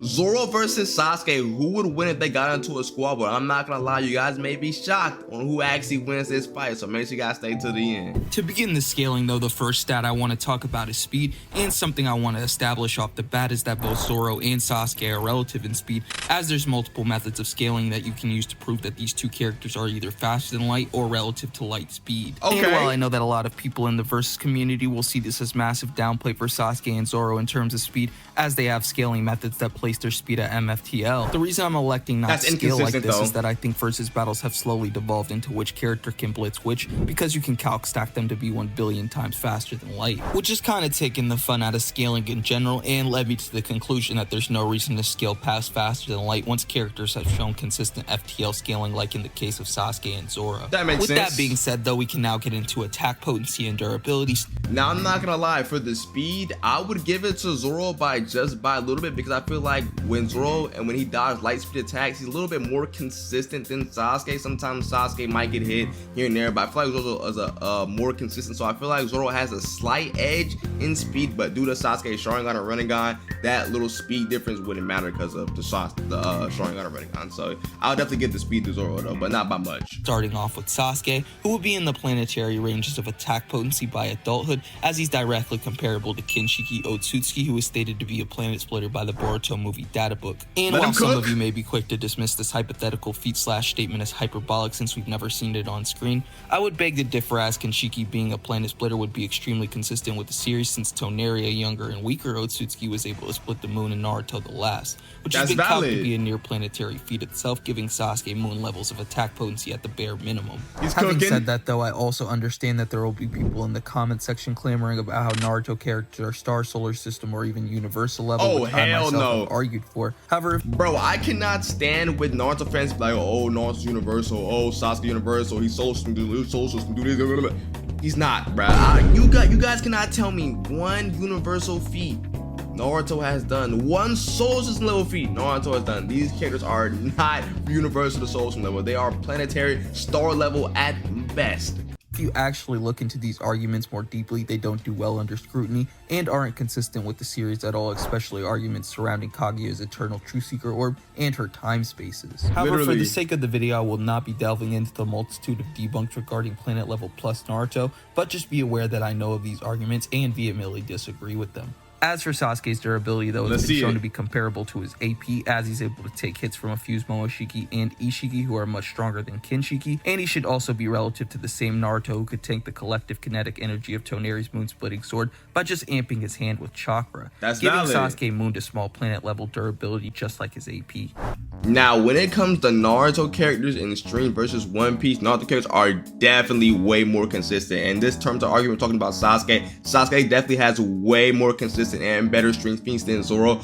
Zoro versus Sasuke, who would win if they got into a squad? But I'm not gonna lie, you guys may be shocked on who actually wins this fight, so make sure you guys stay to the end. To begin the scaling though, the first stat I want to talk about is speed, and something I want to establish off the bat is that both Zoro and Sasuke are relative in speed, as there's multiple methods of scaling that you can use to prove that these two characters are either faster than light or relative to light speed. Okay. And while I know that a lot of people in the versus community will see this as massive downplay for Sasuke and Zoro in terms of speed, as they have scaling methods that place their speed at MFTL. The reason I'm electing not to scale like this is that I think versus battles have slowly devolved into which character can blitz which, because you can calc stack them to be 1 billion times faster than light, which is kind of taking the fun out of scaling in general and led me to the conclusion that there's no reason to scale past faster than light once characters have shown consistent FTL scaling like in the case of Sasuke and Zoro. That makes sense. With that being said though, we can now get into attack potency and durability. Now I'm not gonna lie, for the speed, I would give it to Zoro by a little bit, because I feel like when Zoro and when he dodges light speed attacks, he's a little bit more consistent than Sasuke. Sometimes Sasuke might get hit here and there, but I feel like Zoro is a more consistent. So I feel like Zoro has a slight edge in speed, but due to Sasuke Sharingan and Rinnegan, that little speed difference wouldn't matter because of the Sharingan and Rinnegan. So I'll definitely give the speed to Zoro though, but not by much. Starting off with Sasuke, who would be in the planetary ranges of attack potency by adulthood, as he's directly comparable to Kinshiki Otsutsuki, who is stated to be a planet splitter by the Boruto movie databook. And while some of you may be quick to dismiss this hypothetical feat slash statement as hyperbolic since we've never seen it on screen, I would beg to differ, as Kinshiki being a planet splitter would be extremely consistent with the series, since Toneri, a younger and weaker Otsutsuki, was able to split the moon in Naruto the Last, which has been calculated to be a near planetary feat itself, giving Sasuke moon levels of attack potency at the bare minimum. Having said that though, I also understand that there will be people in the comment section clamoring about how Naruto characters are star solar system or even universal level, which I myself have argued for. However, bro, I cannot stand with Naruto fans be like, oh, Naruto's universal, oh, Sasuke universal, he's solar system, do this. He's not, bro. You guys cannot tell me one universal feat Naruto has done, one solar system level feat Naruto has done. These characters are not universal to solar system level. They are planetary star level at best. If you actually look into these arguments more deeply, they don't do well under scrutiny and aren't consistent with the series at all, especially arguments surrounding Kaguya's eternal truth seeker orb and her time spaces. However, for the sake of the video, I will not be delving into the multitude of debunks regarding planet level plus Naruto, but just be aware that I know of these arguments and vehemently disagree with them. As for Sasuke's durability though, it's been shown to be comparable to his AP, as he's able to take hits from a fused Momoshiki and Ishiki, who are much stronger than Kinshiki, and he should also be relative to the same Naruto, who could tank the collective kinetic energy of Toneri's moon-splitting sword by just amping his hand with chakra, giving Sasuke moon to small planet level durability just like his AP. Now, when it comes to Naruto characters in Stream versus One Piece, Naruto characters are definitely way more consistent. And this terms of argument, we're talking about Sasuke. Sasuke definitely has way more consistent and better stream speeds than Zoro.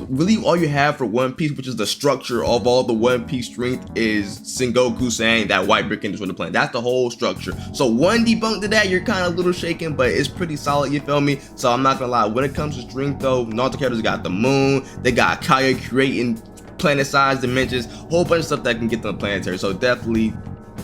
Really, all you have for One Piece, which is the structure of all the One Piece strength, is Sengoku saying that white brick can destroy the planet. That's the whole structure. So one debunk to that, you're kind of a little shaken, but it's pretty solid. You feel me? So I'm not gonna lie. When it comes to strength, though, Naruto characters got the moon. They got Kaya creating planet-sized dimensions, whole bunch of stuff that can get them planetary. So definitely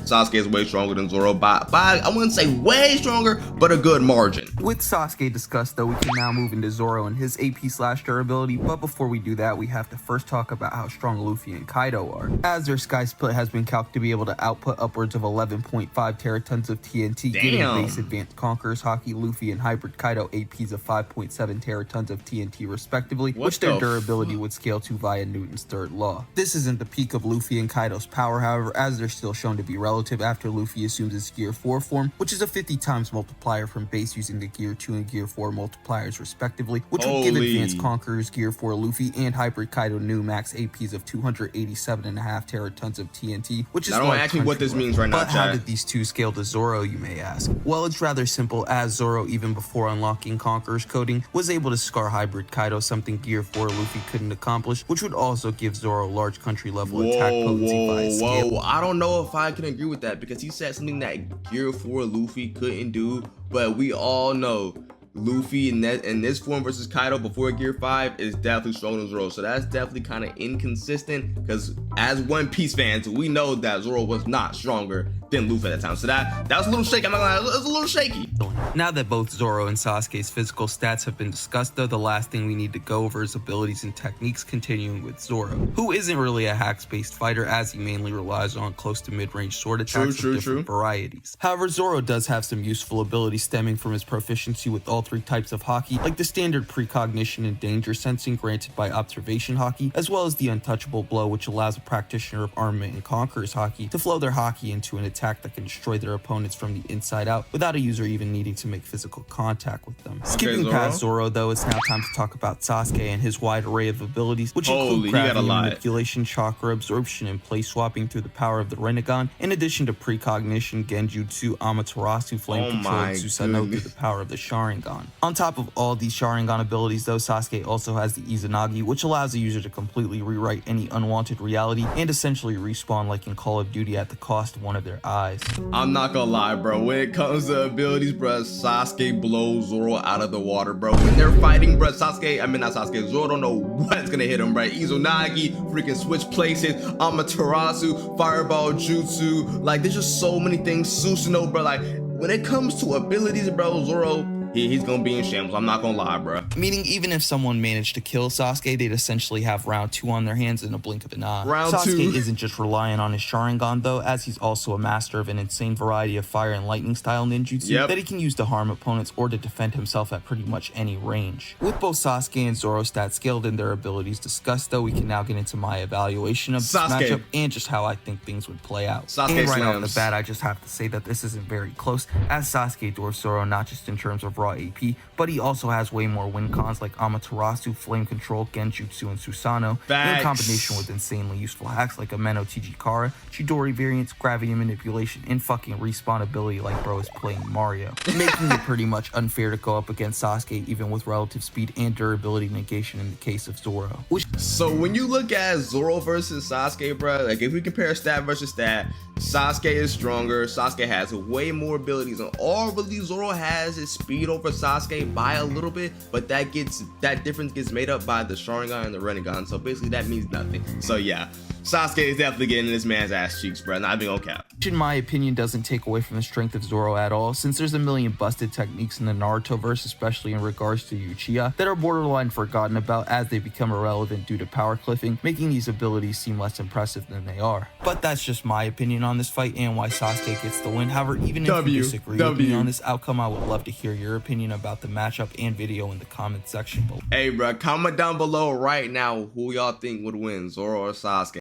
Sasuke is way stronger than Zoro by I wouldn't say way stronger, but a good margin. With Sasuke discussed though, we can now move into Zoro and his AP slash durability, but before we do that, we have to first talk about how strong Luffy and Kaido are, as their sky split has been calculated to be able to output upwards of 11.5 teratons of TNT, giving base advanced Conqueror's Haki Luffy and hybrid Kaido APs of 5.7 teratons of TNT respectively, which their durability would scale to via Newton's third law. This isn't the peak of Luffy and Kaido's power, however, as they're still shown to be relative after Luffy assumes his Gear 4 form, which is a 50 times multiplier from base using the Gear 2 and Gear 4 multipliers respectively, which would give Advanced Conqueror's Gear 4 Luffy and Hybrid Kaido new max APs of 287.5 teratons of TNT, which is don't ask me what this means right now, But how did these two scale to Zoro, you may ask? Well, it's rather simple, as Zoro, even before unlocking Conqueror's coding, was able to scar Hybrid Kaido, something Gear 4 Luffy couldn't accomplish, which would also give Zoro large country level attack potency by scale. I don't know if I can agree with that, because he said something that Gear 4 Luffy couldn't do, but we all know Luffy in this form versus Kaido before Gear 5 is definitely stronger than Zoro. So that's definitely kind of inconsistent, because as One Piece fans, we know that Zoro was not stronger didn't lose at that time. So that was a little shaky. I'm not gonna lie, it was a little shaky. Now that both Zoro and Sasuke's physical stats have been discussed though, the last thing we need to go over is abilities and techniques, continuing with Zoro, who isn't really a hacks-based fighter as he mainly relies on close to mid-range sword attacks of different varieties. However, Zoro does have some useful abilities stemming from his proficiency with all three types of haki, like the standard precognition and danger sensing granted by observation haki, as well as the untouchable blow, which allows a practitioner of armament and conquerors haki to flow their haki into an attack that can destroy their opponents from the inside out without a user even needing to make physical contact with them. Skipping past Zoro though, it's now time to talk about Sasuke and his wide array of abilities, which include gravity manipulation, chakra absorption, and place swapping through the power of the Rinnegan, in addition to precognition, genjutsu, amaterasu, flame control, and Susanoo through the power of the Sharingan. On top of all these Sharingan abilities though, Sasuke also has the Izanagi, which allows the user to completely rewrite any unwanted reality and essentially respawn like in Call of Duty at the cost of one of their eyes. I'm not gonna lie, bro. When it comes to abilities, bro, Sasuke blows Zoro out of the water, bro. When they're fighting, bro, Zoro don't know what's gonna hit him, bro. Izanagi, freaking switch places, Amaterasu, fireball jutsu. Like, there's just so many things. Susanoo, bro. Like, when it comes to abilities, bro, Zoro, he's gonna be in shambles. I'm not gonna lie, bro. Meaning, even if someone managed to kill Sasuke, they'd essentially have round 2 on their hands in a blink of an eye. Sasuke isn't just relying on his Sharingan though, as he's also a master of an insane variety of fire and lightning style ninjutsu that he can use to harm opponents or to defend himself at pretty much any range. With both Sasuke and Zoro stats scaled and their abilities discussed though, we can now get into my evaluation of this matchup and just how I think things would play out. And right off the bat, I just have to say that this isn't very close, as Sasuke dwarfs Zoro not just in terms of raw AP, but he also has way more win cons like Amaterasu, Flame Control, Genjutsu, and Susanoo, in combination with insanely useful hacks like Ameno Chijikara, Chidori variants, gravity manipulation, and fucking respawn ability like bro is playing Mario, making it pretty much unfair to go up against Sasuke even with relative speed and durability negation in the case of Zoro. So when you look at Zoro versus Sasuke, bro, like if we compare stat versus stat, Sasuke is stronger. Sasuke has way more abilities, and all really Zoro has is speed over Sasuke by a little bit, but that difference gets made up by the Sharingan and the Rinnegan. So basically that means nothing. So yeah, Sasuke is definitely getting this man's ass cheeks, bro. Not being on cap. Which in my opinion doesn't take away from the strength of Zoro at all, since there's a million busted techniques in the Naruto verse, especially in regards to Uchiha, that are borderline forgotten about as they become irrelevant due to power cliffing, making these abilities seem less impressive than they are. But that's just my opinion on this fight and why Sasuke gets the win. However, even if you disagree with me on this outcome, I would love to hear your opinion about the matchup and video in the comment section below. Hey bro, comment down below right now who y'all think would win, Zoro or Sasuke.